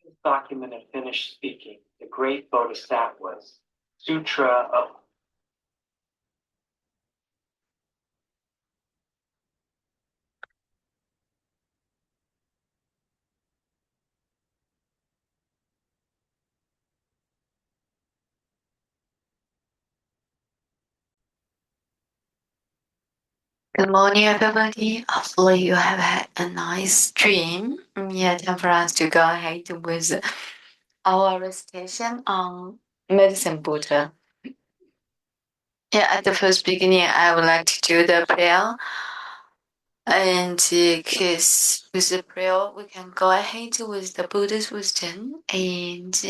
This document had finished speaking, the Great Bodhisattvas, Sutra of Good morning, everybody. Hopefully, you have had a nice dream. Yeah, time for us to go ahead with our recitation on Medicine Buddha. Yeah, at the first beginning, I would like to do the prayer. And because with the prayer, we can go ahead with the Buddha's wisdom. And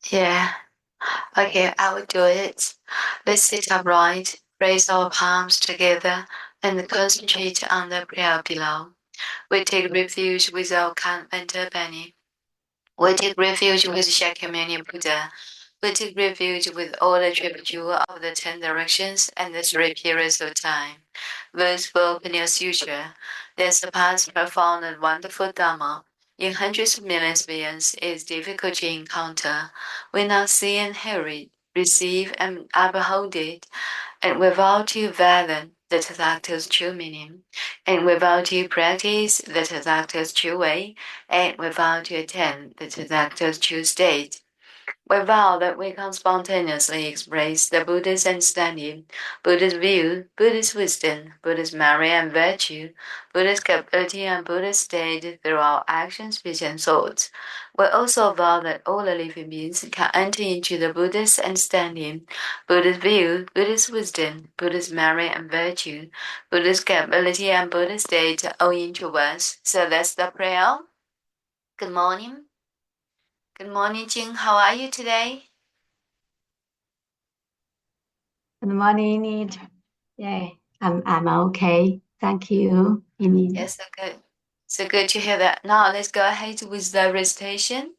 yeah, okay, I will do it. Let's sit upright, raise our palms together, and concentrate on the prayer below. We take refuge with our mental Benny. We take refuge with Shakyamuni Buddha. We take refuge with all the triple jewel of the 10 directions and the 3 periods of time. Those spoken in Sutra, that surpass profound and wonderful Dharma. In hundreds of millions of beings, it is difficult to encounter. We now see and hear it, receive and behold it, and without you fathom the Tathagata's true meaning, and without you practice the Tathagata's true way, and without you attain the Tathagata's true state. We vow that we can spontaneously express the Buddha's understanding, Buddha's view, Buddha's wisdom, Buddha's merit and virtue, Buddha's capability and Buddha's state through our actions, speech, and thoughts. We also vow that all the living beings can enter into the Buddha's understanding, Buddha's view, Buddha's wisdom, Buddha's merit and virtue, Buddha's capability and Buddha's state all into us. So that's the prayer. Good morning. Good morning, Jing. How are you today? Good morning, Need. Yeah, I'm okay. Thank you, Need. Yes, so good. So good to hear that. Now let's go ahead with the recitation.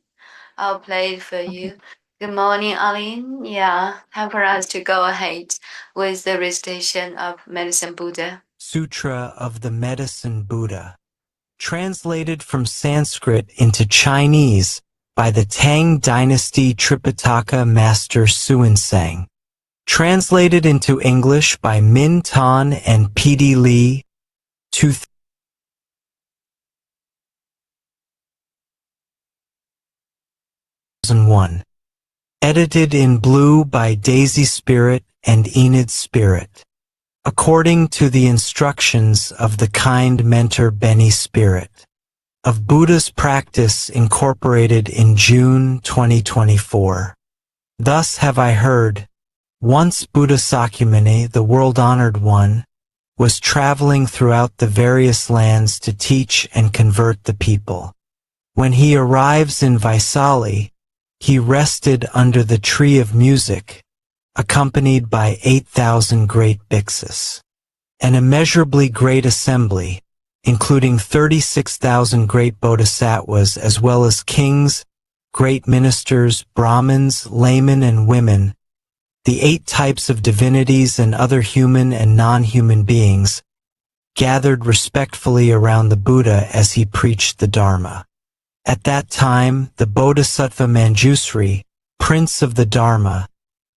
I'll play it for you. Good morning, Aline. Yeah, time for us to go ahead with the recitation of Medicine Buddha. Sutra of the Medicine Buddha, translated from Sanskrit into Chinese by the Tang Dynasty Tripitaka Master Xuanzang. Translated into English by Min Tan and P.D. Lee, 2001. Edited in blue by Daisy Spirit and Enid Spirit. According to the instructions of the kind mentor Benny Spirit. Of Buddha's practice incorporated in June 2024. Thus have I heard, once Buddha Sakyamuni, the world-honored one, was traveling throughout the various lands to teach and convert the people. When he arrives in Vaisali, he rested under the tree of music, accompanied by 8,000 great bhiksus. An immeasurably great assembly, including 36,000 great bodhisattvas as well as kings, great ministers, Brahmins, laymen and women, the 8 types of divinities and other human and non-human beings, gathered respectfully around the Buddha as he preached the Dharma. At that time, the Bodhisattva Manjusri, Prince of the Dharma,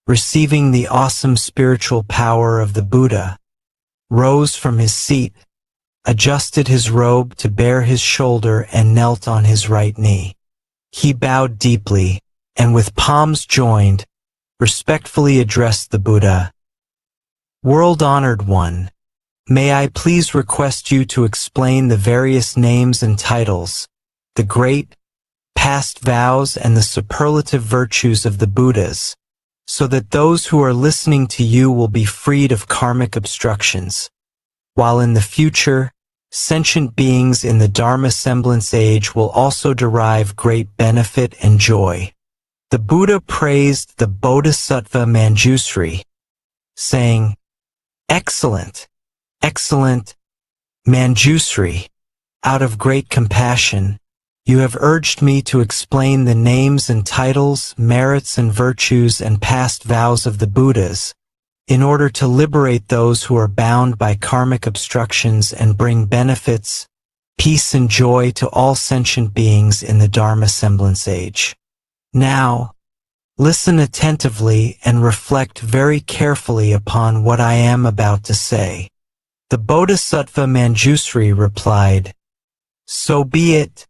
receiving the awesome spiritual power of the Buddha, rose from his seat, adjusted his robe to bare his shoulder and knelt on his right knee. He bowed deeply, and with palms joined, respectfully addressed the Buddha. World-honored one, may I please request you to explain the various names and titles, the great, past vows and the superlative virtues of the Buddhas, so that those who are listening to you will be freed of karmic obstructions, while in the future, sentient beings in the Dharma semblance age will also derive great benefit and joy. The Buddha praised the Bodhisattva Manjusri, saying, "Excellent, excellent, Manjusri, out of great compassion, you have urged me to explain the names and titles, merits and virtues and past vows of the Buddhas, in order to liberate those who are bound by karmic obstructions and bring benefits, peace and joy to all sentient beings in the Dharma semblance age. Now, listen attentively and reflect very carefully upon what I am about to say. The Bodhisattva Manjusri replied, "So be it,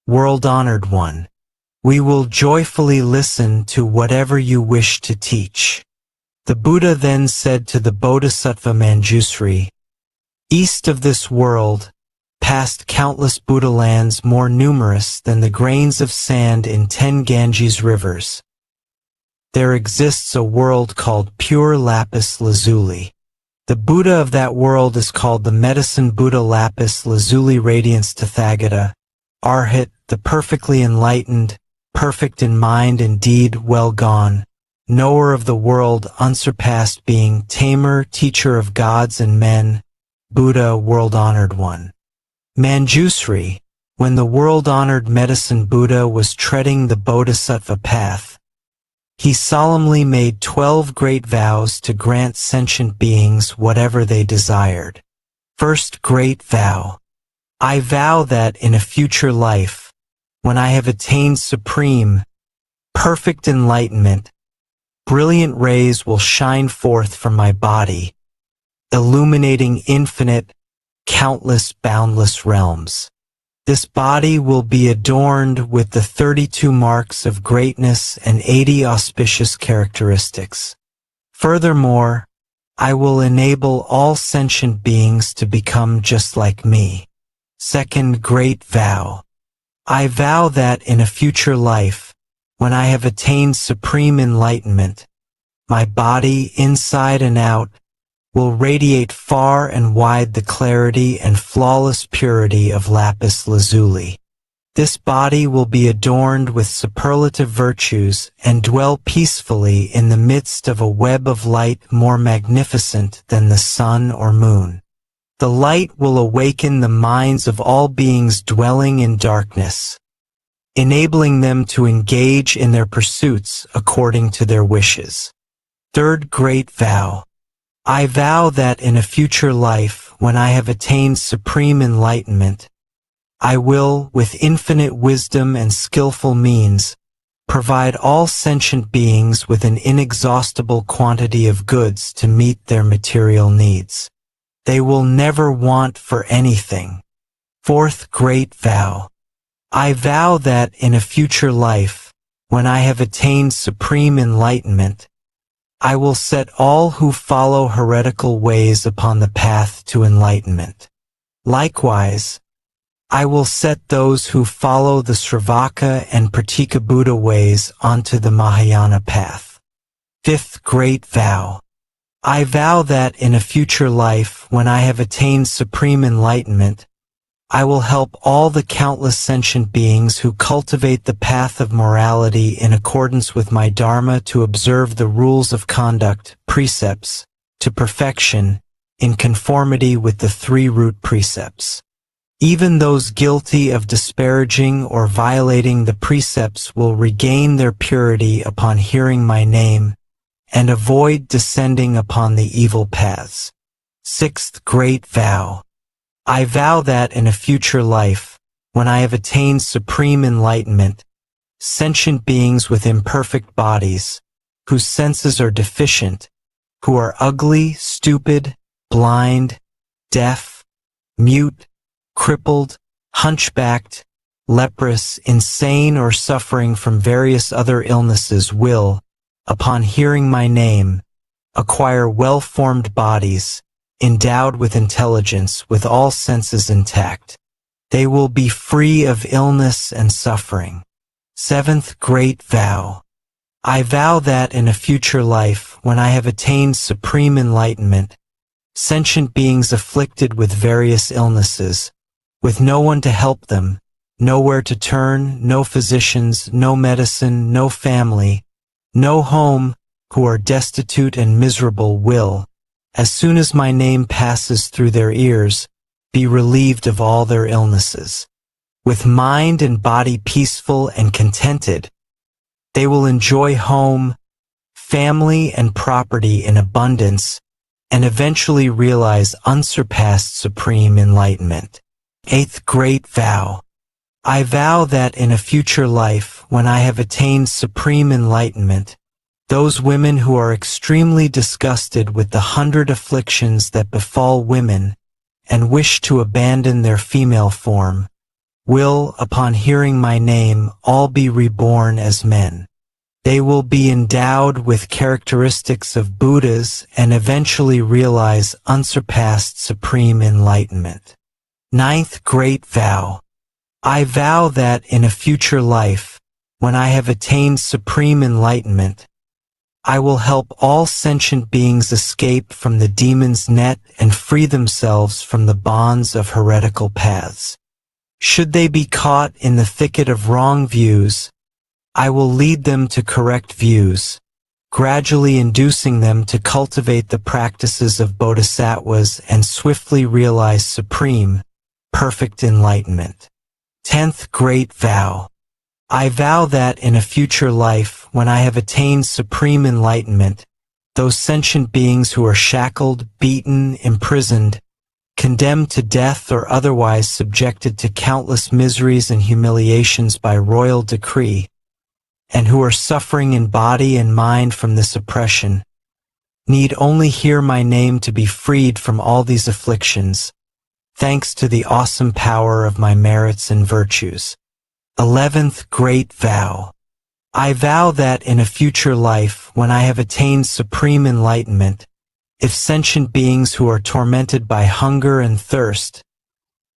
world-honored one. We will joyfully listen to whatever you wish to teach." The Buddha then said to the Bodhisattva Manjusri, "East of this world, past countless Buddha lands more numerous than the grains of sand in 10 Ganges rivers, there exists a world called pure lapis lazuli. The Buddha of that world is called the Medicine Buddha Lapis Lazuli Radiance Tathagata, Arhat, the perfectly enlightened, perfect in mind and deed, well gone, knower of the world, unsurpassed being, tamer, teacher of gods and men, Buddha, world-honored one." Manjusri, when the world-honored Medicine Buddha was treading the Bodhisattva path, he solemnly made 12 great vows to grant sentient beings whatever they desired. First great vow. I vow that in a future life, when I have attained supreme, perfect enlightenment, brilliant rays will shine forth from my body, illuminating infinite, countless, boundless realms. This body will be adorned with the 32 marks of greatness and 80 auspicious characteristics. Furthermore, I will enable all sentient beings to become just like me. Second great vow. I vow that in a future life, when I have attained supreme enlightenment, my body, inside and out, will radiate far and wide the clarity and flawless purity of lapis lazuli. This body will be adorned with superlative virtues and dwell peacefully in the midst of a web of light more magnificent than the sun or moon. The light will awaken the minds of all beings dwelling in darkness, enabling them to engage in their pursuits according to their wishes. Third great vow. I vow that in a future life, when I have attained supreme enlightenment, I will, with infinite wisdom and skillful means, provide all sentient beings with an inexhaustible quantity of goods to meet their material needs. They will never want for anything. Fourth great vow. I vow that in a future life, when I have attained supreme enlightenment, I will set all who follow heretical ways upon the path to enlightenment. Likewise, I will set those who follow the Sravaka and Pratika Buddha ways onto the Mahayana path. Fifth great vow. I vow that in a future life, when I have attained supreme enlightenment, I will help all the countless sentient beings who cultivate the path of morality in accordance with my Dharma to observe the rules of conduct, precepts, to perfection, in conformity with the 3 root precepts. Even those guilty of disparaging or violating the precepts will regain their purity upon hearing my name and avoid descending upon the evil paths. Sixth great vow. I vow that in a future life, when I have attained supreme enlightenment, sentient beings with imperfect bodies, whose senses are deficient, who are ugly, stupid, blind, deaf, mute, crippled, hunchbacked, leprous, insane, or suffering from various other illnesses will, upon hearing my name, acquire well-formed bodies, endowed with intelligence, with all senses intact. They will be free of illness and suffering. Seventh great vow. I vow that in a future life, when I have attained supreme enlightenment, sentient beings afflicted with various illnesses, with no one to help them, nowhere to turn, no physicians, no medicine, no family, no home, who are destitute and miserable will, as soon as my name passes through their ears, be relieved of all their illnesses. With mind and body peaceful and contented, they will enjoy home, family, and property in abundance, and eventually realize unsurpassed supreme enlightenment. Eighth Great Vow. I vow that in a future life, when I have attained supreme enlightenment, those women who are extremely disgusted with the 100 afflictions that befall women and wish to abandon their female form, will, upon hearing my name, all be reborn as men. They will be endowed with characteristics of Buddhas and eventually realize unsurpassed supreme enlightenment. Ninth Great Vow. I vow that in a future life, when I have attained supreme enlightenment, I will help all sentient beings escape from the demon's net and free themselves from the bonds of heretical paths. Should they be caught in the thicket of wrong views, I will lead them to correct views, gradually inducing them to cultivate the practices of Bodhisattvas and swiftly realize supreme, perfect enlightenment. Tenth Great Vow. I vow that in a future life, when I have attained supreme enlightenment, those sentient beings who are shackled, beaten, imprisoned, condemned to death or otherwise subjected to countless miseries and humiliations by royal decree, and who are suffering in body and mind from this oppression, need only hear my name to be freed from all these afflictions, thanks to the awesome power of my merits and virtues. 11th Great Vow. I vow that in a future life, when I have attained supreme enlightenment, if sentient beings who are tormented by hunger and thirst,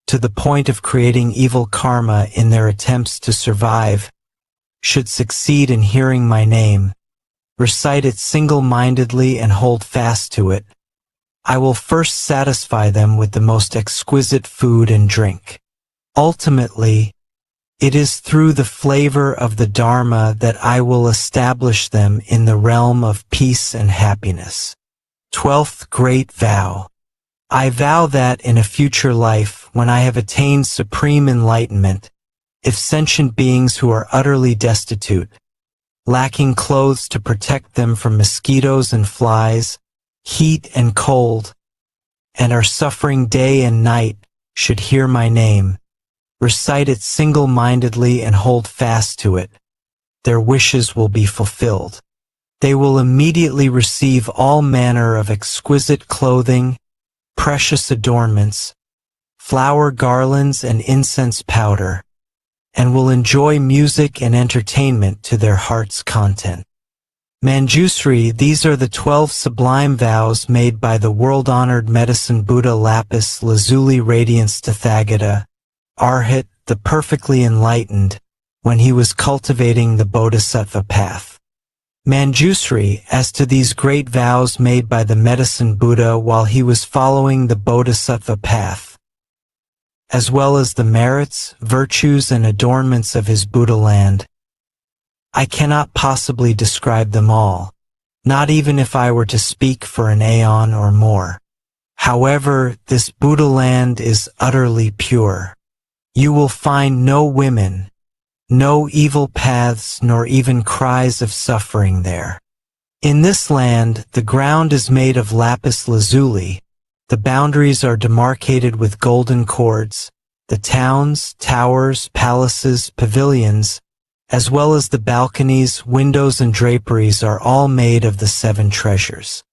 to the point of creating evil karma in their attempts to survive, should succeed in hearing my name, recite it single-mindedly and hold fast to it, I will first satisfy them with the most exquisite food and drink. Ultimately, it is through the flavor of the Dharma that I will establish them in the realm of peace and happiness. 12th Great Vow. I vow that in a future life, when I have attained supreme enlightenment, if sentient beings who are utterly destitute, lacking clothes to protect them from mosquitoes and flies, heat and cold, and are suffering day and night, should hear my name, recite it single-mindedly and hold fast to it, their wishes will be fulfilled. They will immediately receive all manner of exquisite clothing, precious adornments, flower garlands and incense powder, and will enjoy music and entertainment to their heart's content. Manjusri, these are the 12 sublime vows made by the world-honored medicine Buddha Lapis Lazuli Radiance Tathagata, Arhat, the perfectly enlightened, when he was cultivating the Bodhisattva path. Manjusri, as to these great vows made by the medicine Buddha while he was following the Bodhisattva path, as well as the merits, virtues, and adornments of his Buddha land, I cannot possibly describe them all, not even if I were to speak for an aeon or more. However, this Buddha land is utterly pure. You will find no women, no evil paths, nor even cries of suffering there. In this land, the ground is made of lapis lazuli, the boundaries are demarcated with golden cords, the towns, towers, palaces, pavilions, as well as the balconies, windows, and draperies are all made of the 7 treasures.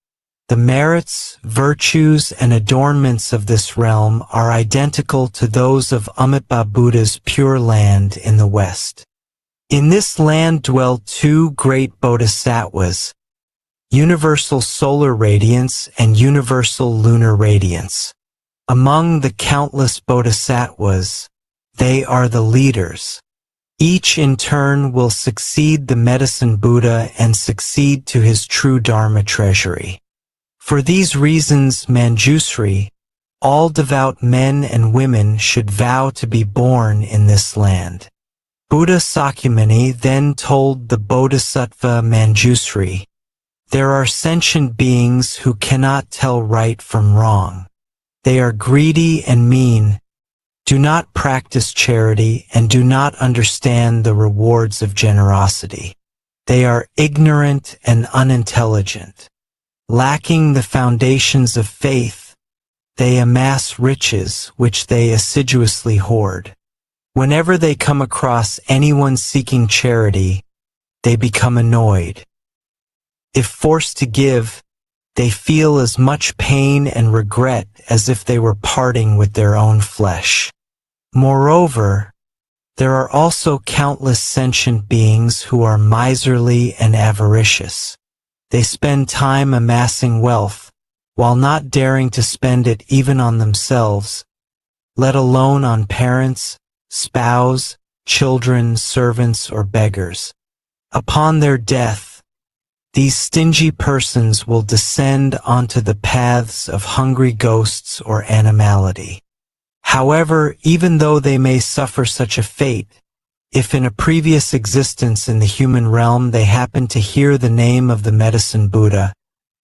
The merits, virtues, and adornments of this realm are identical to those of Amitabha Buddha's Pure Land in the West. In this land dwell 2 great Bodhisattvas, universal solar radiance and universal lunar radiance. Among the countless Bodhisattvas, they are the leaders. Each in turn will succeed the medicine Buddha and succeed to his true Dharma treasury. For these reasons, Manjusri, all devout men and women should vow to be born in this land. Buddha Sakyamuni then told the Bodhisattva Manjusri, there are sentient beings who cannot tell right from wrong. They are greedy and mean, do not practice charity, and do not understand the rewards of generosity. They are ignorant and unintelligent, lacking the foundations of faith, they amass riches which they assiduously hoard. Whenever they come across anyone seeking charity, they become annoyed. If forced to give, they feel as much pain and regret as if they were parting with their own flesh. Moreover, there are also countless sentient beings who are miserly and avaricious. They spend time amassing wealth, while not daring to spend it even on themselves, let alone on parents, spouse, children, servants, or beggars. Upon their death, these stingy persons will descend onto the paths of hungry ghosts or animality. However, even though they may suffer such a fate, if in a previous existence in the human realm they happen to hear the name of the Medicine Buddha,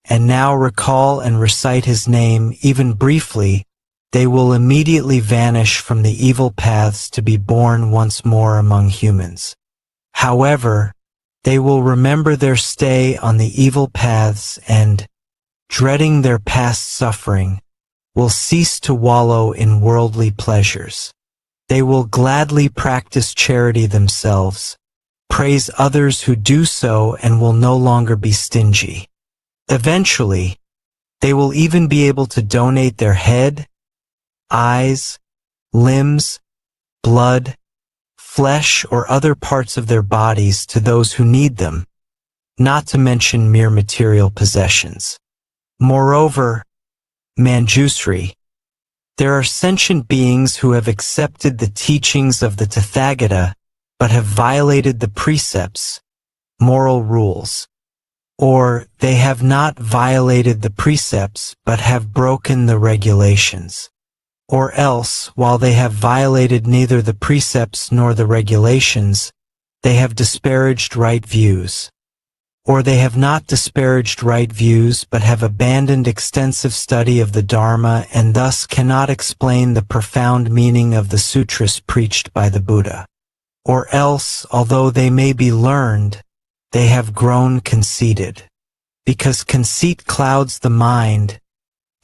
and now recall and recite his name even briefly, they will immediately vanish from the evil paths to be born once more among humans. However, they will remember their stay on the evil paths and, dreading their past suffering, will cease to wallow in worldly pleasures. They will gladly practice charity themselves, praise others who do so, and will no longer be stingy. Eventually, they will even be able to donate their head, eyes, limbs, blood, flesh, or other parts of their bodies to those who need them, not to mention mere material possessions. Moreover, Manjusri, there are sentient beings who have accepted the teachings of the Tathagata but have violated the precepts, moral rules, or they have not violated the precepts but have broken the regulations. Or else, while they have violated neither the precepts nor the regulations, they have disparaged right views. Or they have not disparaged right views but have abandoned extensive study of the Dharma and thus cannot explain the profound meaning of the sutras preached by the Buddha. Or else, although they may be learned, they have grown conceited. Because conceit clouds the mind,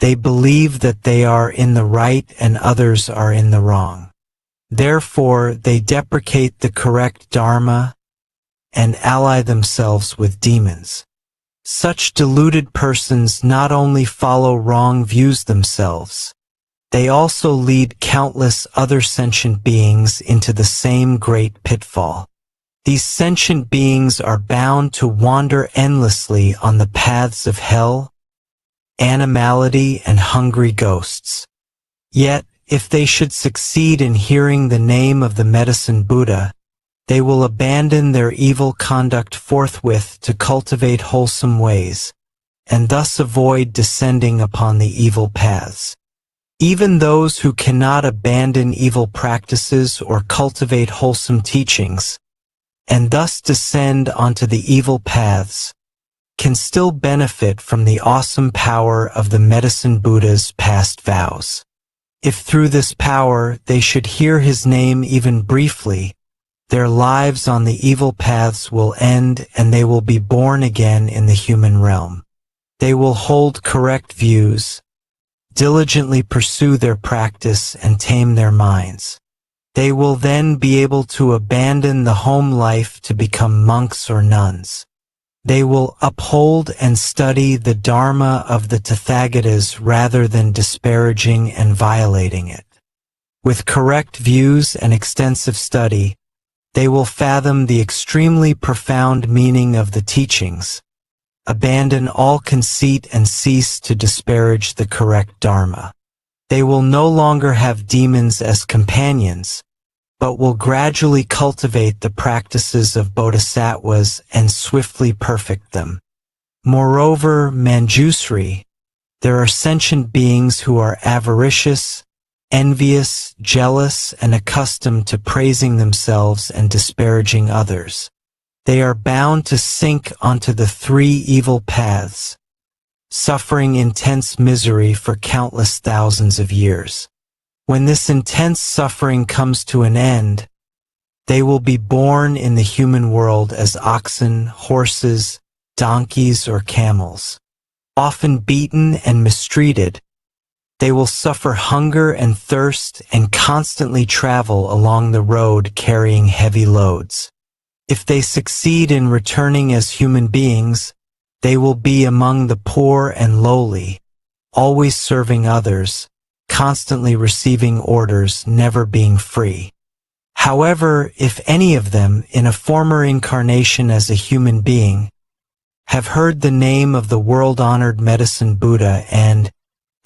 they believe that they are in the right and others are in the wrong. Therefore, they deprecate the correct Dharma and ally themselves with demons. Such deluded persons not only follow wrong views themselves, they also lead countless other sentient beings into the same great pitfall. These sentient beings are bound to wander endlessly on the paths of hell, animality, and hungry ghosts. Yet, if they should succeed in hearing the name of the Medicine Buddha, they will abandon their evil conduct forthwith to cultivate wholesome ways, and thus avoid descending upon the evil paths. Even those who cannot abandon evil practices or cultivate wholesome teachings, and thus descend onto the evil paths, can still benefit from the awesome power of the Medicine Buddha's past vows. If through this power they should hear his name even briefly, their lives on the evil paths will end and they will be born again in the human realm. They will hold correct views, diligently pursue their practice, and tame their minds. They will then be able to abandon the home life to become monks or nuns. They will uphold and study the Dharma of the Tathagatas rather than disparaging and violating it. With correct views and extensive study, they will fathom the extremely profound meaning of the teachings, abandon all conceit, and cease to disparage the correct Dharma. They will no longer have demons as companions, but will gradually cultivate the practices of Bodhisattvas and swiftly perfect them. Moreover, Manjusri, there are sentient beings who are avaricious, envious, jealous, and accustomed to praising themselves and disparaging others. They are bound to sink onto the three evil paths, suffering intense misery for countless thousands of years. When this intense suffering comes to an end, they will be born in the human world as oxen, horses, donkeys, or camels, often beaten and mistreated, They will suffer hunger and thirst and constantly travel along the road carrying heavy loads. If they succeed in returning as human beings, they will be among the poor and lowly, always serving others, constantly receiving orders, never being free. However, if any of them, in a former incarnation as a human being, have heard the name of the world-honored Medicine Buddha and,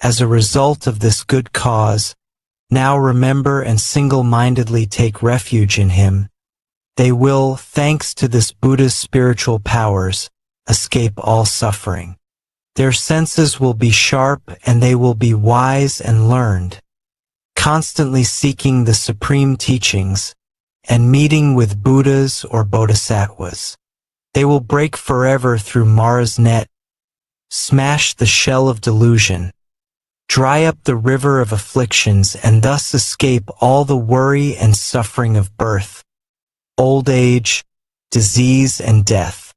as a result of this good cause, now remember and single-mindedly take refuge in him, they will, thanks to this Buddha's spiritual powers, escape all suffering. Their senses will be sharp and they will be wise and learned, constantly seeking the supreme teachings and meeting with Buddhas or Bodhisattvas. They will break forever through Mara's net, smash the shell of delusion, dry up the river of afflictions, and thus escape all the worry and suffering of birth, old age, disease, and death.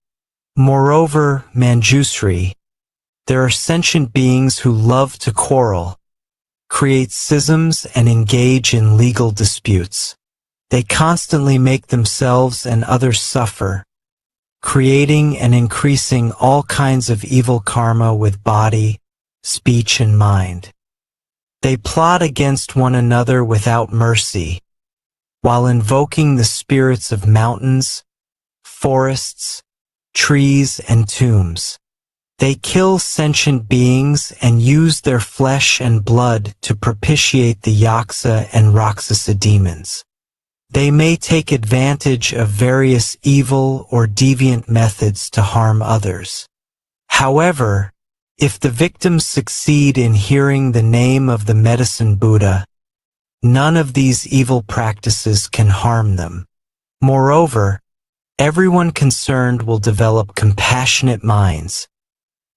Moreover, Manjusri, there are sentient beings who love to quarrel, create schisms, and engage in legal disputes. They constantly make themselves and others suffer, creating and increasing all kinds of evil karma with body, speech, and mind. They plot against one another without mercy, while invoking the spirits of mountains, forests, trees, and tombs. They kill sentient beings and use their flesh and blood to propitiate the Yaksa and Rakshasa demons. They may take advantage of various evil or deviant methods to harm others. However, if the victims succeed in hearing the name of the Medicine Buddha, none of these evil practices can harm them. Moreover, everyone concerned will develop compassionate minds,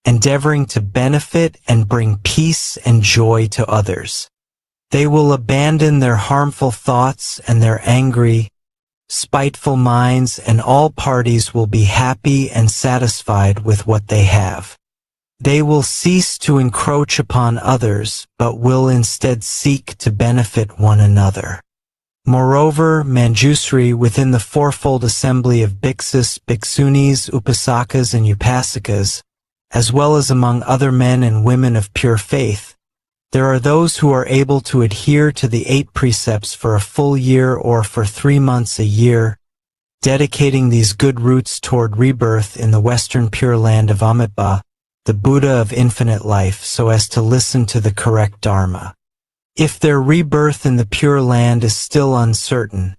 endeavoring to benefit and bring peace and joy to others. They will abandon their harmful thoughts and their angry, spiteful minds, and all parties will be happy and satisfied with what they have. They will cease to encroach upon others, but will instead seek to benefit one another. Moreover, Manjusri, within the fourfold assembly of bhiksus, bhiksunis, upasakas, and upasikas, as well as among other men and women of pure faith, there are those who are able to adhere to the 8 precepts for a full year or for 3 months a year, dedicating these good roots toward rebirth in the Western Pure Land of Amitabha, the Buddha of infinite life, so as to listen to the correct Dharma. If their rebirth in the Pure Land is still uncertain,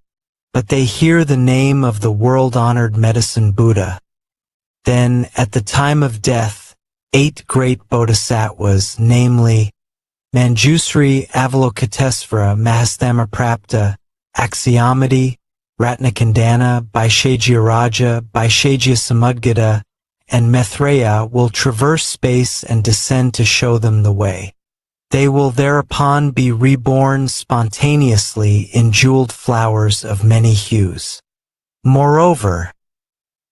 but they hear the name of the world-honored Medicine Buddha, then, at the time of death, 8 great Bodhisattvas, namely, Manjusri, Avalokitesvara, Mahasthamaprapta, Akshayamati, Ratnakandana, Vaishajyaraja, Vaishajyasamudgata, and Maitreya will traverse space and descend to show them the way. They will thereupon be reborn spontaneously in jeweled flowers of many hues. Moreover,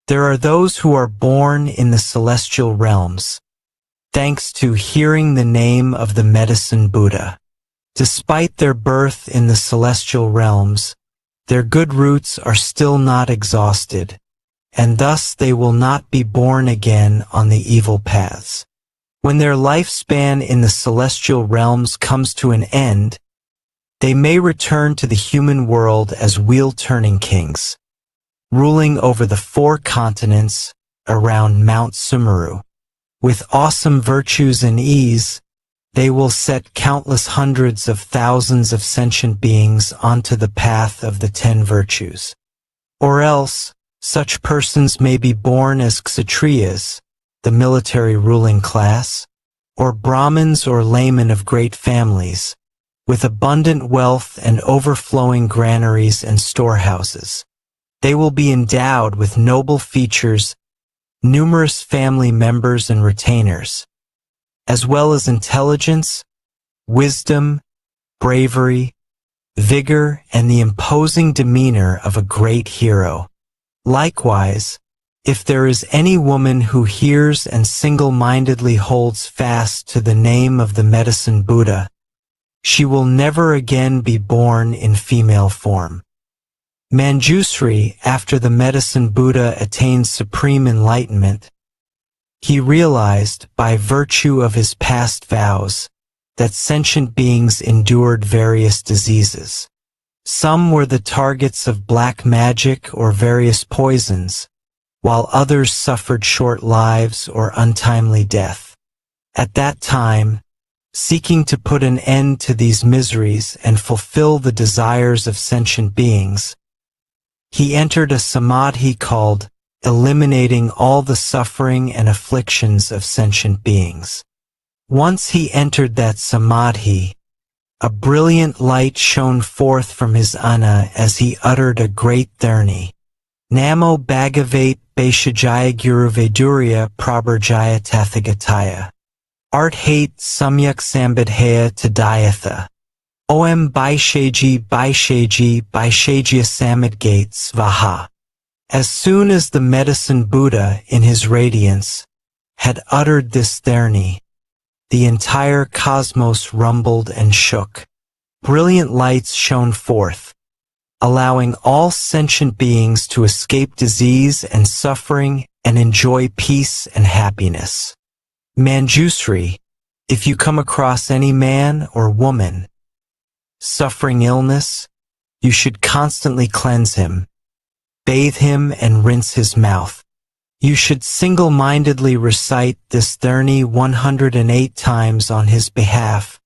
there are those who are born in the celestial realms, thanks to hearing the name of the Medicine Buddha. Despite their birth in the celestial realms, their good roots are still not exhausted, and thus they will not be born again on the evil paths. When their lifespan in the celestial realms comes to an end, they may return to the human world as wheel-turning kings, ruling over the 4 continents around Mount Sumeru. With awesome virtues and ease, they will set countless hundreds of thousands of sentient beings onto the path of the 10 virtues. Or else, such persons may be born as Kshatriyas, the military ruling class, or Brahmins or laymen of great families, with abundant wealth and overflowing granaries and storehouses. They will be endowed with noble features, numerous family members and retainers, as well as intelligence, wisdom, bravery, vigor, and the imposing demeanor of a great hero. Likewise, if there is any woman who hears and single-mindedly holds fast to the name of the Medicine Buddha, she will never again be born in female form. Manjusri, after the Medicine Buddha attained Supreme Enlightenment, he realized, by virtue of his past vows, that sentient beings endured various diseases. Some were the targets of black magic or various poisons, while others suffered short lives or untimely death. At that time, seeking to put an end to these miseries and fulfill the desires of sentient beings, he entered a samadhi called eliminating all the suffering and afflictions of sentient beings. Once he entered that samadhi, a brilliant light shone forth from his ana as he uttered a great thirni. Namo Bhagavate Bhaishajaya Guruvedurya Prabharjaya Tathagataya. Art hate Samyak Sambadhaya Tadayatha. Om Baishaji Baishaji Baishajya Samadgate Svaha. As soon as the Medicine Buddha, in his radiance, had uttered this thirni, the entire cosmos rumbled and shook. Brilliant lights shone forth, allowing all sentient beings to escape disease and suffering and enjoy peace and happiness. Manjusri, if you come across any man or woman suffering illness, you should constantly cleanse him, bathe him and rinse his mouth. You should single-mindedly recite this thirni 108 times on his behalf,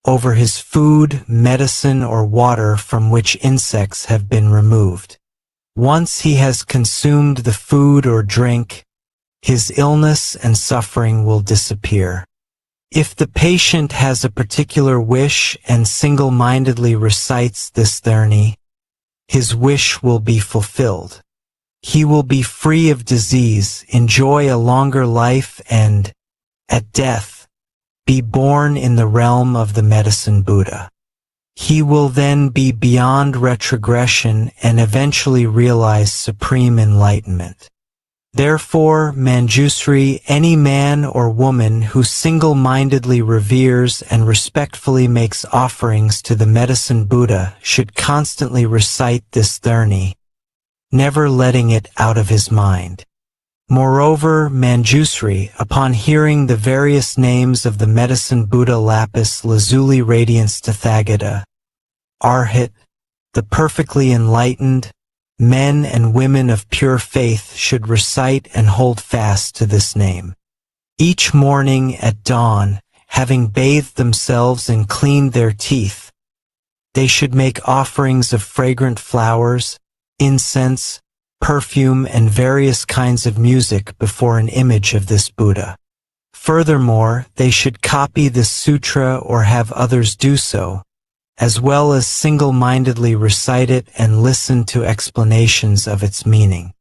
over his food, medicine, or water from which insects have been removed. Once he has consumed the food or drink, his illness and suffering will disappear. If the patient has a particular wish and single-mindedly recites this thirni, his wish will be fulfilled. He will be free of disease, enjoy a longer life, and, at death, be born in the realm of the Medicine Buddha. He will then be beyond retrogression and eventually realize supreme enlightenment. Therefore, Manjusri, any man or woman who single-mindedly reveres and respectfully makes offerings to the Medicine Buddha should constantly recite this thirni, never letting it out of his mind. Moreover, Manjusri, upon hearing the various names of the Medicine Buddha Lapis Lazuli Radiance Tathagata, Arhat, the perfectly enlightened, men and women of pure faith should recite and hold fast to this name. Each morning at dawn, having bathed themselves and cleaned their teeth, they should make offerings of fragrant flowers, incense, perfume, and various kinds of music before an image of this Buddha. Furthermore, they should copy this sutra or have others do so, as well as single-mindedly recite it and listen to explanations of its meaning.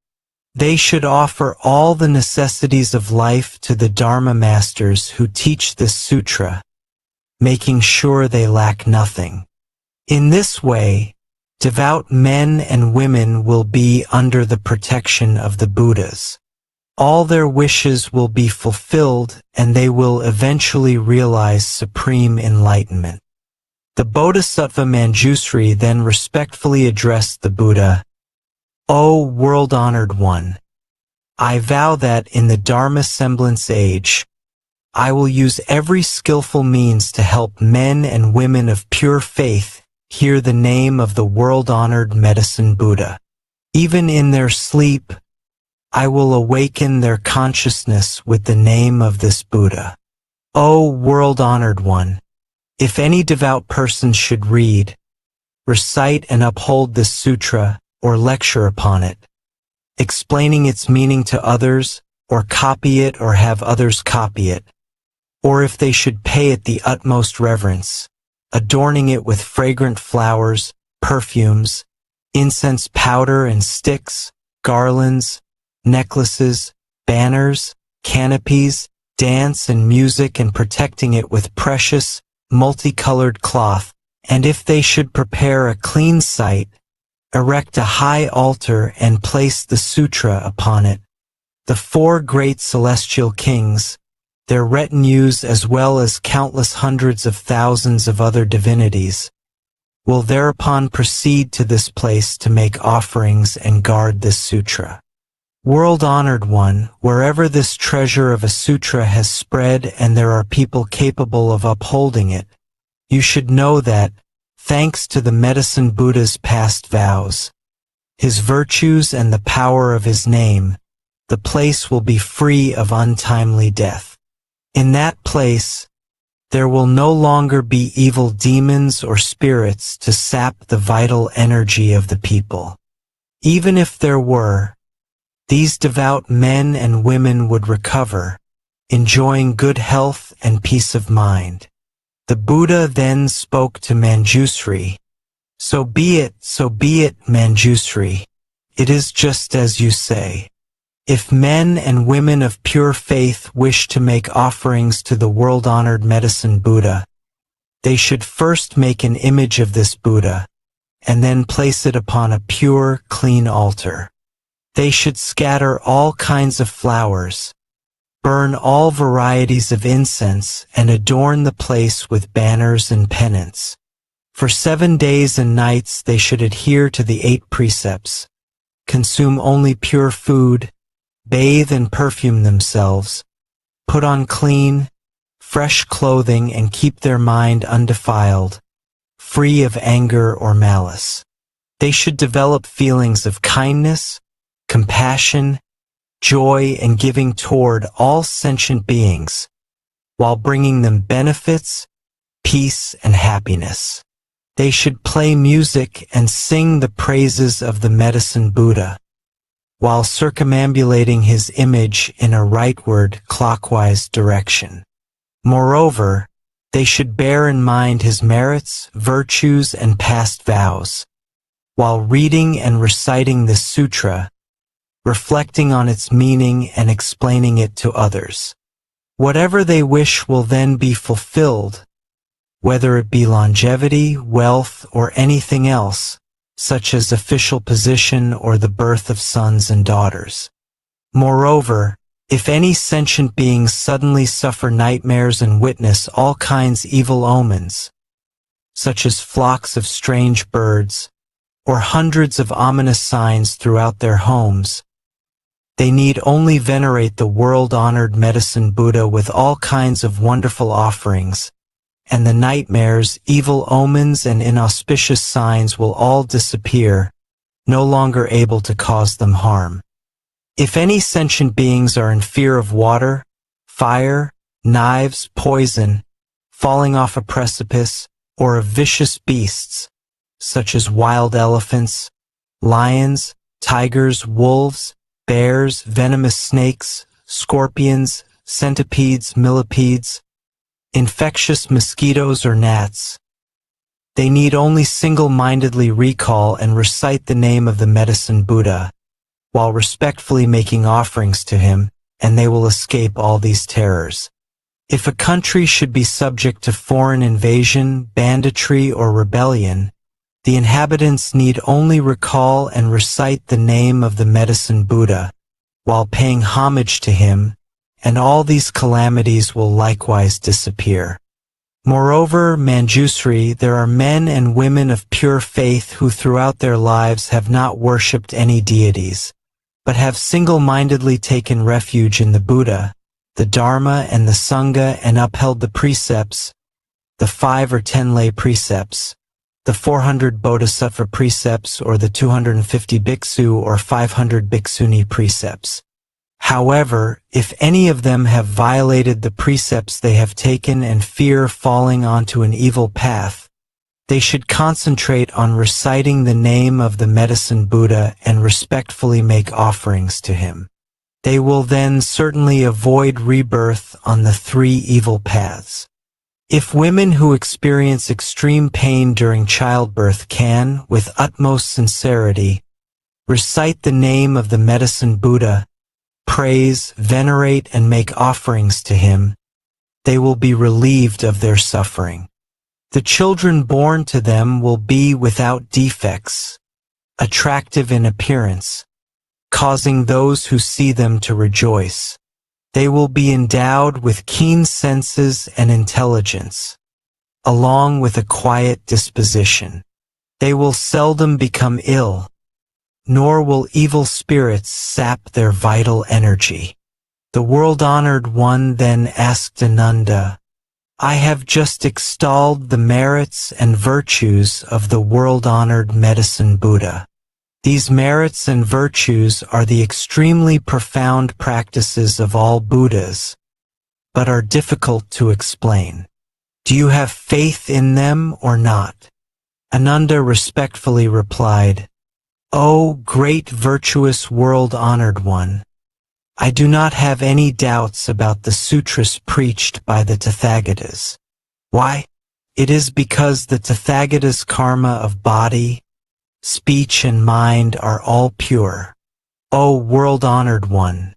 They should offer all the necessities of life to the Dharma masters who teach this sutra, making sure they lack nothing. In this way, devout men and women will be under the protection of the Buddhas. All their wishes will be fulfilled and they will eventually realize supreme enlightenment. The Bodhisattva Manjusri then respectfully addressed the Buddha, O world-honored one, I vow that in the Dharma semblance age, I will use every skillful means to help men and women of pure faith hear the name of the world-honored Medicine Buddha. Even in their sleep, I will awaken their consciousness with the name of this Buddha. O world-honored one, if any devout person should read, recite and uphold this sutra or lecture upon it, explaining its meaning to others, or copy it or have others copy it, or if they should pay it the utmost reverence, adorning it with fragrant flowers, perfumes, incense powder and sticks, garlands, necklaces, banners, canopies, dance and music, and protecting it with precious, multicolored cloth, and if they should prepare a clean site, erect a high altar and place the sutra upon it, the four great celestial kings, their retinues as well as countless hundreds of thousands of other divinities, will thereupon proceed to this place to make offerings and guard this sutra. World-honored one, wherever this treasure of a sutra has spread and there are people capable of upholding it, you should know that, thanks to the Medicine Buddha's past vows, his virtues and the power of his name, the place will be free of untimely death. In that place, there will no longer be evil demons or spirits to sap the vital energy of the people. Even if there were, these devout men and women would recover, enjoying good health and peace of mind. The Buddha then spoke to Manjusri. So be it, Manjusri. It is just as you say. If men and women of pure faith wish to make offerings to the world-honored Medicine Buddha, they should first make an image of this Buddha, and then place it upon a pure, clean altar. They should scatter all kinds of flowers, burn all varieties of incense, and adorn the place with banners and pennants. For 7 days and nights they should adhere to the 8 precepts, consume only pure food, bathe and perfume themselves, put on clean, fresh clothing, and keep their mind undefiled, free of anger or malice. They should develop feelings of kindness, compassion, joy, and giving toward all sentient beings, while bringing them benefits, peace, and happiness. They should play music and sing the praises of the Medicine Buddha, while circumambulating his image in a rightward, clockwise direction. Moreover, they should bear in mind his merits, virtues, and past vows, while reading and reciting this sutra, reflecting on its meaning and explaining it to others. Whatever they wish will then be fulfilled, whether it be longevity, wealth, or anything else, such as official position or the birth of sons and daughters. Moreover, if any sentient beings suddenly suffer nightmares and witness all kinds evil omens, such as flocks of strange birds, or hundreds of ominous signs throughout their homes, they need only venerate the world-honored Medicine Buddha with all kinds of wonderful offerings, and the nightmares, evil omens, and inauspicious signs will all disappear, no longer able to cause them harm. If any sentient beings are in fear of water, fire, knives, poison, falling off a precipice, or of vicious beasts, such as wild elephants, lions, tigers, wolves, bears, venomous snakes, scorpions, centipedes, millipedes, infectious mosquitoes or gnats, they need only single-mindedly recall and recite the name of the Medicine Buddha, while respectfully making offerings to him, and they will escape all these terrors. If a country should be subject to foreign invasion, banditry, or rebellion, the inhabitants need only recall and recite the name of the Medicine Buddha, while paying homage to him, and all these calamities will likewise disappear. Moreover, Manjusri, there are men and women of pure faith who throughout their lives have not worshipped any deities, but have single-mindedly taken refuge in the Buddha, the Dharma, and the Sangha, and upheld the precepts, the 5 or 10 lay precepts, the 400 Bodhisattva precepts, or the 250 bhiksu or 500 bhikshuni precepts. However, if any of them have violated the precepts they have taken and fear falling onto an evil path, they should concentrate on reciting the name of the Medicine Buddha and respectfully make offerings to him. They will then certainly avoid rebirth on the 3 evil paths. If women who experience extreme pain during childbirth can, with utmost sincerity, recite the name of the Medicine Buddha, praise, venerate, and make offerings to him, they will be relieved of their suffering. The children born to them will be without defects, attractive in appearance, causing those who see them to rejoice. They will be endowed with keen senses and intelligence, along with a quiet disposition. They will seldom become ill, nor will evil spirits sap their vital energy. The world-honored one then asked Ananda, I have just extolled the merits and virtues of the world-honored Medicine Buddha. These merits and virtues are the extremely profound practices of all Buddhas, but are difficult to explain. Do you have faith in them or not? Ananda respectfully replied, O great virtuous world-honored one, I do not have any doubts about the sutras preached by the Tathagatas. Why? It is because the Tathagatas' karma of body, speech and mind are all pure. O world-honored one,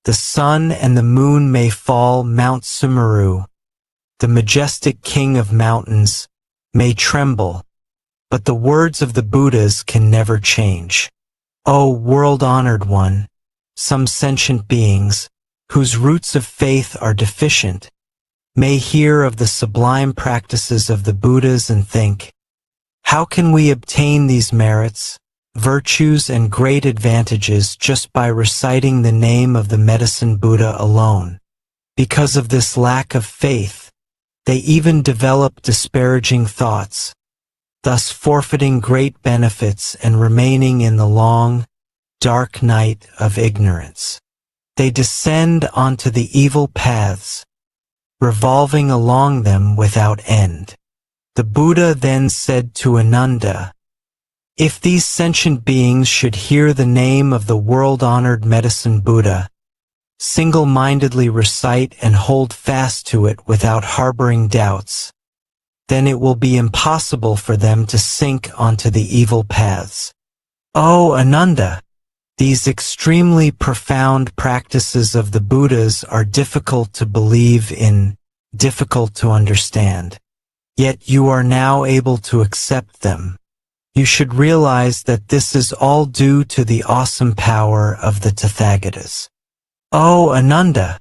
the sun and the moon may fall, Mount Sumeru, the majestic king of mountains, may tremble, but the words of the Buddhas can never change. O world-honored one, some sentient beings, whose roots of faith are deficient, may hear of the sublime practices of the Buddhas and think, how can we obtain these merits, virtues, and great advantages just by reciting the name of the Medicine Buddha alone? Because of this lack of faith, they even develop disparaging thoughts, thus forfeiting great benefits and remaining in the long, dark night of ignorance. They descend onto the evil paths, revolving along them without end. The Buddha then said to Ananda, if these sentient beings should hear the name of the world-honored Medicine Buddha, single-mindedly recite and hold fast to it without harboring doubts, then it will be impossible for them to sink onto the evil paths. O Ananda, these extremely profound practices of the Buddhas are difficult to believe in, difficult to understand. Yet you are now able to accept them. You should realize that this is all due to the awesome power of the Tathagatas. O Ananda,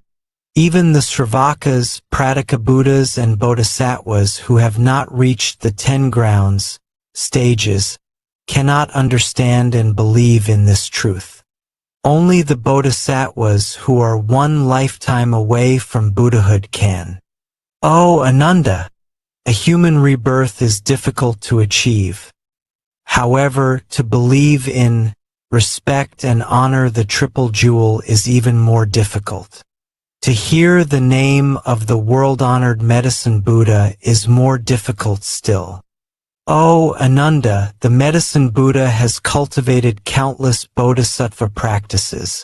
even the Sravakas, Prataka Buddhas, and Bodhisattvas who have not reached the 10 grounds, stages, cannot understand and believe in this truth. Only the Bodhisattvas who are one lifetime away from Buddhahood can. O Ananda, a human rebirth is difficult to achieve. However, to believe in, respect, and honor the Triple Jewel is even more difficult. To hear the name of the world-honored Medicine Buddha is more difficult still. O Ananda, the Medicine Buddha has cultivated countless bodhisattva practices,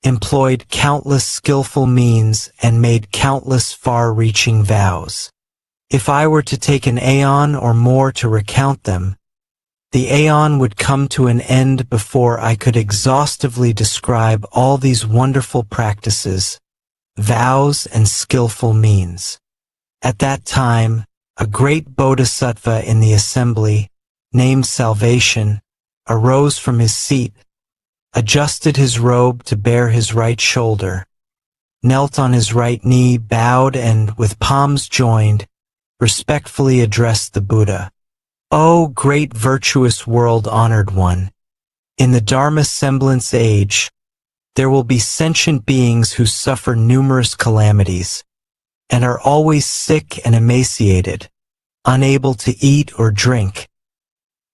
employed countless skillful means, and made countless far-reaching vows. If I were to take an aeon or more to recount them, the aeon would come to an end before I could exhaustively describe all these wonderful practices, vows, and skillful means. At that time, a great bodhisattva in the assembly, named Salvation, arose from his seat, adjusted his robe to bare his right shoulder, knelt on his right knee, bowed, and, with palms joined, respectfully addressed the Buddha. O great virtuous world-honored one, in the Dharma semblance age, there will be sentient beings who suffer numerous calamities, and are always sick and emaciated, unable to eat or drink,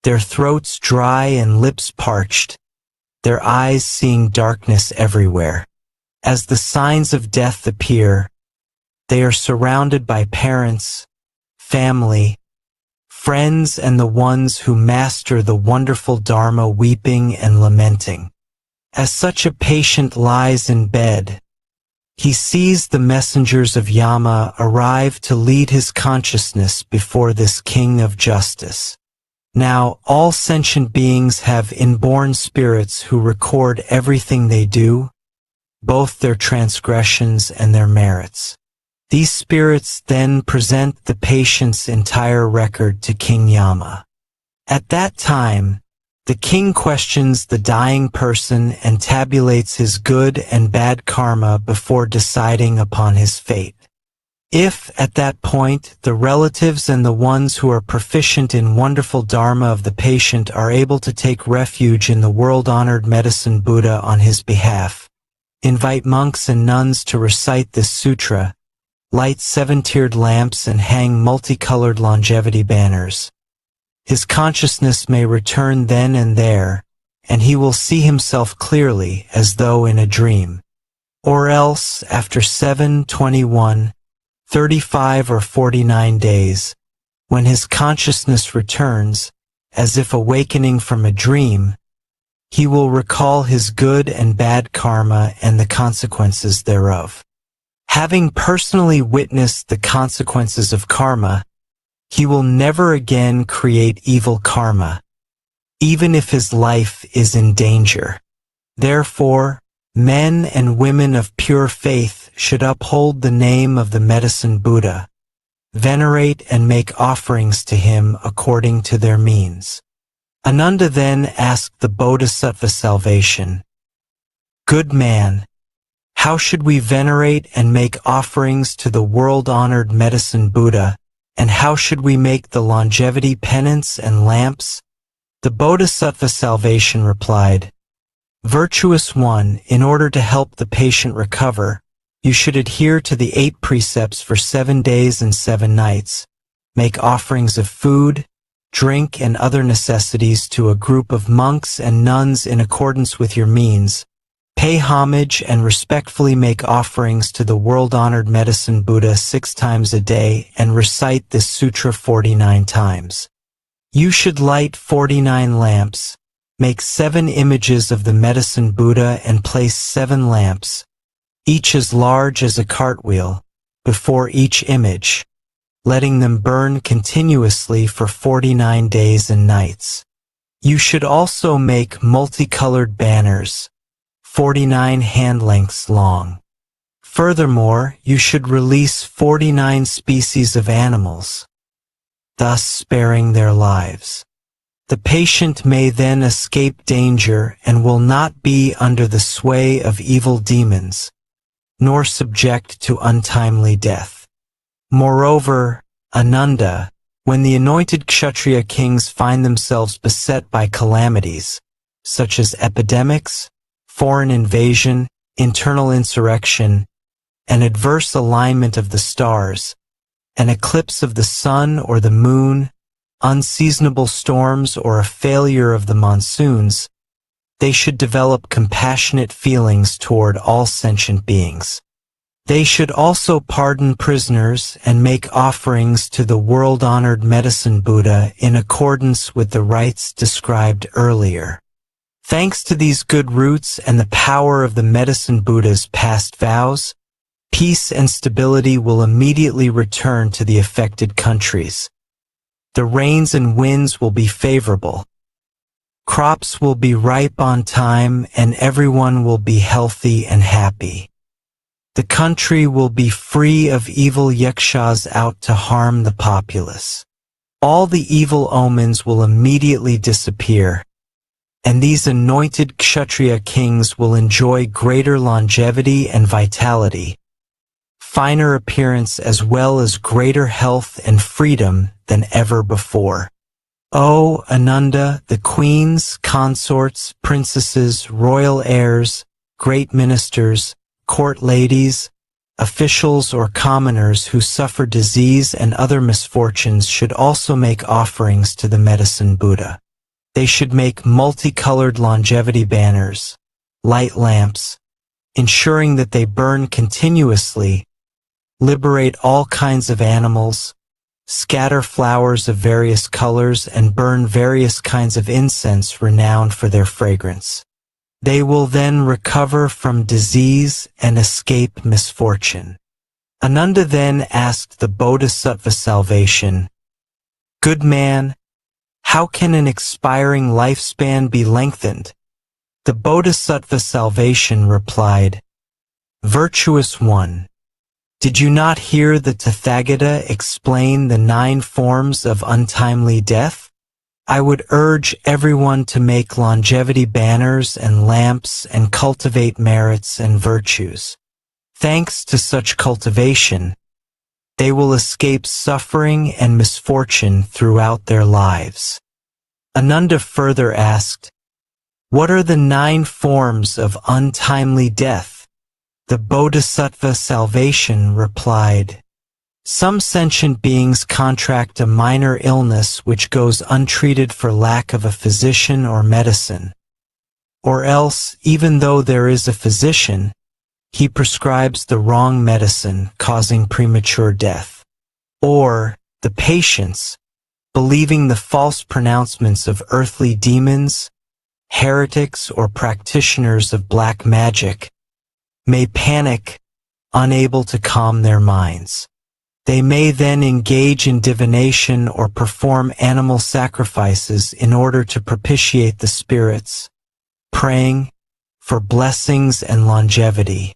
their throats dry and lips parched, their eyes seeing darkness everywhere. As the signs of death appear, they are surrounded by parents, family, friends, and the ones who master the wonderful Dharma weeping and lamenting. As such a patient lies in bed, he sees the messengers of Yama arrive to lead his consciousness before this king of justice. Now, all sentient beings have inborn spirits who record everything they do, both their transgressions and their merits. These spirits then present the patient's entire record to King Yama. At that time, The king questions the dying person and tabulates his good and bad karma before deciding upon his fate. If, at that point, the relatives and the ones who are proficient in wonderful dharma of the patient are able to take refuge in the world-honored Medicine Buddha on his behalf, invite monks and nuns to recite this sutra, light 7-tiered lamps and hang multicolored longevity banners, his consciousness may return then and there, and he will see himself clearly as though in a dream. Or else, after 7, 21, 35 or 49 days, when his consciousness returns, as if awakening from a dream, he will recall his good and bad karma and the consequences thereof. Having personally witnessed the consequences of karma, he will never again create evil karma, even if his life is in danger. Therefore, men and women of pure faith should uphold the name of the Medicine Buddha, venerate and make offerings to him according to their means. Ananda then asked the Bodhisattva salvation, "Good man, how should we venerate and make offerings to the world-honored Medicine Buddha, and how should we make the longevity penance and lamps?" The Bodhisattva salvation replied, "Virtuous one, in order to help the patient recover, you should adhere to the 8 precepts for 7 days and 7 nights, make offerings of food, drink, and other necessities to a group of monks and nuns in accordance with your means, pay homage and respectfully make offerings to the world-honored Medicine Buddha 6 times a day and recite this sutra 49 times. You should light 49 lamps, make 7 images of the Medicine Buddha and place 7 lamps, each as large as a cartwheel, before each image, letting them burn continuously for 49 days and nights. You should also make multicolored banners, 49 hand lengths long. Furthermore, you should release 49 species of animals, thus sparing their lives. The patient may then escape danger and will not be under the sway of evil demons, nor subject to untimely death. Moreover, Ananda, when the anointed Kshatriya kings find themselves beset by calamities, such as epidemics, foreign invasion, internal insurrection, an adverse alignment of the stars, an eclipse of the sun or the moon, unseasonable storms, or a failure of the monsoons, they should develop compassionate feelings toward all sentient beings. They should also pardon prisoners and make offerings to the world-honored Medicine Buddha in accordance with the rites described earlier. Thanks to these good roots and the power of the Medicine Buddha's past vows, peace and stability will immediately return to the affected countries. The rains and winds will be favorable. Crops will be ripe on time and everyone will be healthy and happy. The country will be free of evil yakshas out to harm the populace. All the evil omens will immediately disappear, and these anointed Kshatriya kings will enjoy greater longevity and vitality, finer appearance as well as greater health and freedom than ever before. O Ananda, the queens, consorts, princesses, royal heirs, great ministers, court ladies, officials or commoners who suffer disease and other misfortunes should also make offerings to the Medicine Buddha. They should make multicolored longevity banners, light lamps, ensuring that they burn continuously, liberate all kinds of animals, scatter flowers of various colors, and burn various kinds of incense renowned for their fragrance. They will then recover from disease and escape misfortune. Ananda then asked the Bodhisattva salvation, "Good man, how can an expiring lifespan be lengthened?" The Bodhisattva salvation replied, "Virtuous one, did you not hear the Tathagata explain the 9 forms of untimely death? I would urge everyone to make longevity banners and lamps and cultivate merits and virtues. Thanks to such cultivation, they will escape suffering and misfortune throughout their lives. Ananda further asked, "What are the 9 forms of untimely death?" The Bodhisattva salvation replied, "Some sentient beings contract a minor illness which goes untreated for lack of a physician or medicine. Or else, even though there is a physician, he prescribes the wrong medicine, causing premature death. Or the patients, believing the false pronouncements of earthly demons, heretics, or practitioners of black magic, may panic, unable to calm their minds. They may then engage in divination or perform animal sacrifices in order to propitiate the spirits, praying for blessings and longevity,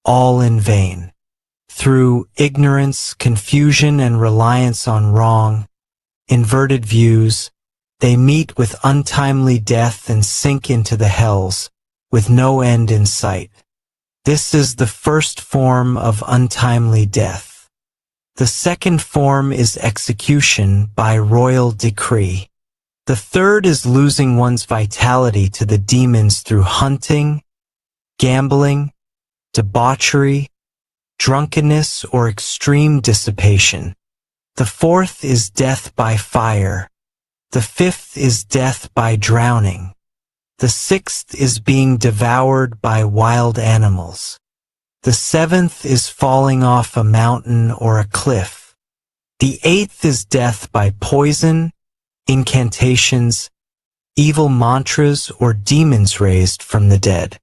all in vain. Through ignorance, confusion, and reliance on wrong, inverted views, they meet with untimely death and sink into the hells, with no end in sight. This is the first form of untimely death. The second form is execution by royal decree. The third is losing one's vitality to the demons through hunting, gambling, debauchery, drunkenness, or extreme dissipation. The fourth is death by fire. The fifth is death by drowning. The sixth is being devoured by wild animals. The seventh is falling off a mountain or a cliff. The eighth is death by poison, incantations, evil mantras, or demons raised from the dead.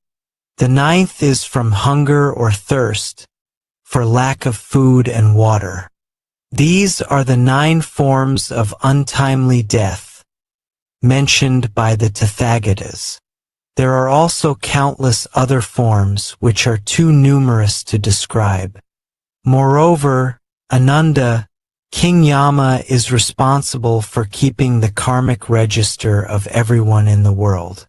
The ninth is from hunger or thirst, for lack of food and water. These are the 9 forms of untimely death mentioned by the Tathagatas. There are also countless other forms which are too numerous to describe. Moreover, Ananda, King Yama is responsible for keeping the karmic register of everyone in the world.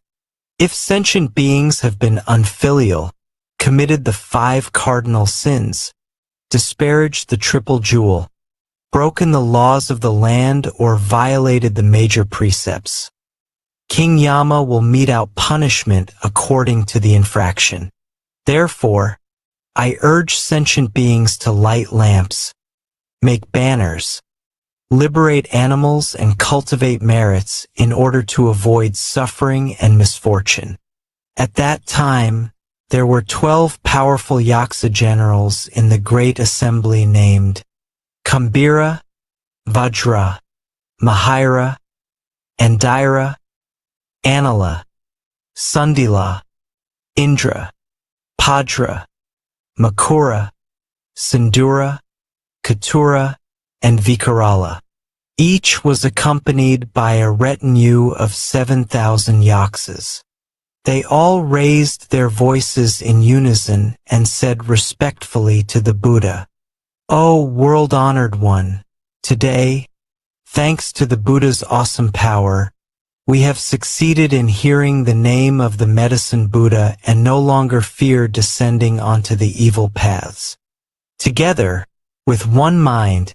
If sentient beings have been unfilial, committed the 5 cardinal sins, disparaged the triple jewel, broken the laws of the land, or violated the major precepts, King Yama will mete out punishment according to the infraction. Therefore, I urge sentient beings to light lamps, make banners, liberate animals, and cultivate merits in order to avoid suffering and misfortune. At that time, there were 12 powerful Yaksa generals in the great assembly named Kambira, Vajra, Mahira, Andira, Anila, Sundila, Indra, Padra, Makura, Sindura, Katura, and Vikarala. Each was accompanied by a retinue of 7,000 yaksas. They all raised their voices in unison and said respectfully to the Buddha, "O world-honored one, today, thanks to the Buddha's awesome power, we have succeeded in hearing the name of the Medicine Buddha and no longer fear descending onto the evil paths. Together, with one mind,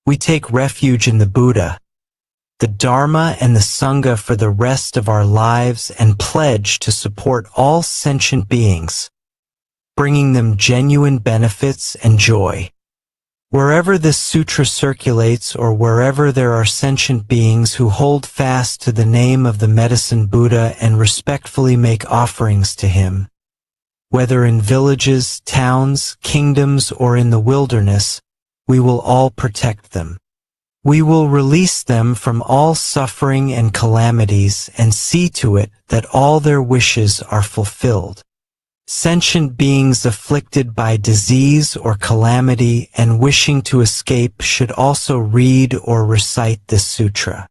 we take refuge in the Buddha, the Dharma, and the Sangha for the rest of our lives and pledge to support all sentient beings, bringing them genuine benefits and joy. Wherever this sutra circulates or wherever there are sentient beings who hold fast to the name of the Medicine Buddha and respectfully make offerings to him, whether in villages, towns, kingdoms, or in the wilderness, we will all protect them. We will release them from all suffering and calamities and see to it that all their wishes are fulfilled. Sentient beings afflicted by disease or calamity and wishing to escape should also read or recite this sutra.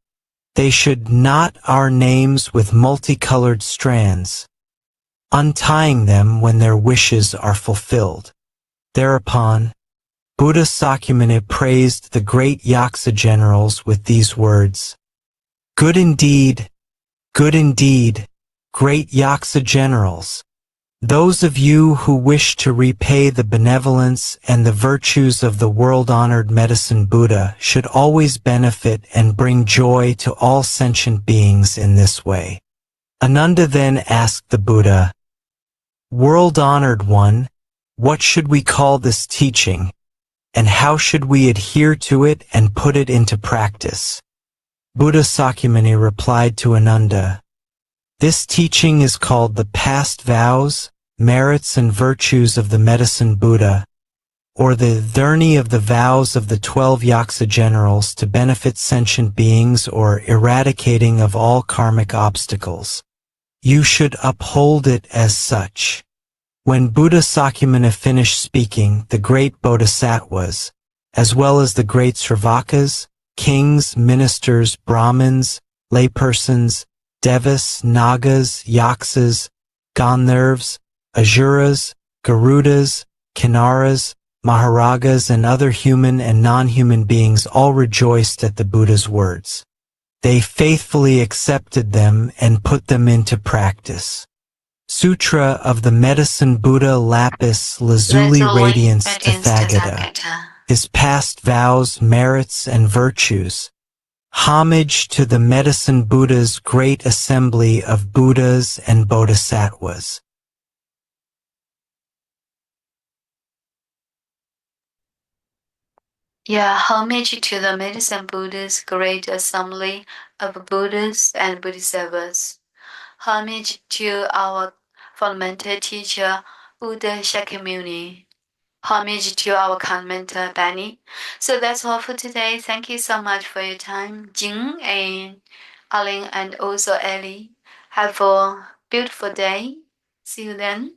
They should knot our names with multicolored strands, untying them when their wishes are fulfilled." Thereupon, Buddha Sakyamuni praised the great Yaksa generals with these words, Good indeed, good indeed, great Yaksa generals. Those of you who wish to repay the benevolence and the virtues of the world-honored Medicine Buddha should always benefit and bring joy to all sentient beings in this way. Ananda then asked the Buddha, World-honored one, what should we call this teaching, and how should we adhere to it and put it into practice? Buddha Sakyamuni replied to Ananda, This teaching is called the past vows, merits and virtues of the Medicine Buddha, or the Dharni of the vows of the 12 Yaksa generals to benefit sentient beings or eradicating of all karmic obstacles. You should uphold it as such. When Buddha Sakyamuni finished speaking, the great Bodhisattvas, as well as the great Sravakas, kings, ministers, Brahmins, laypersons, Devas, Nagas, Yaksas, Gandharvas, Asuras, Garudas, Kinnaras, Maharagas and other human and non-human beings all rejoiced at the Buddha's words. They faithfully accepted them and put them into practice. Sutra of the Medicine Buddha Lapis Lazuli Radiance Tathagata. His past vows, merits, and virtues. Homage to the Medicine Buddha's great assembly of Buddhas and Bodhisattvas. Yeah, homage to the Medicine Buddha's great assembly of Buddhas and Bodhisattvas. Homage to our fundamental teacher, Buddha Shakyamuni. Homage to our commentator, Benny. So that's all for today. Thank you so much for your time, Jing and Aling and also Ellie. Have a beautiful day. See you then.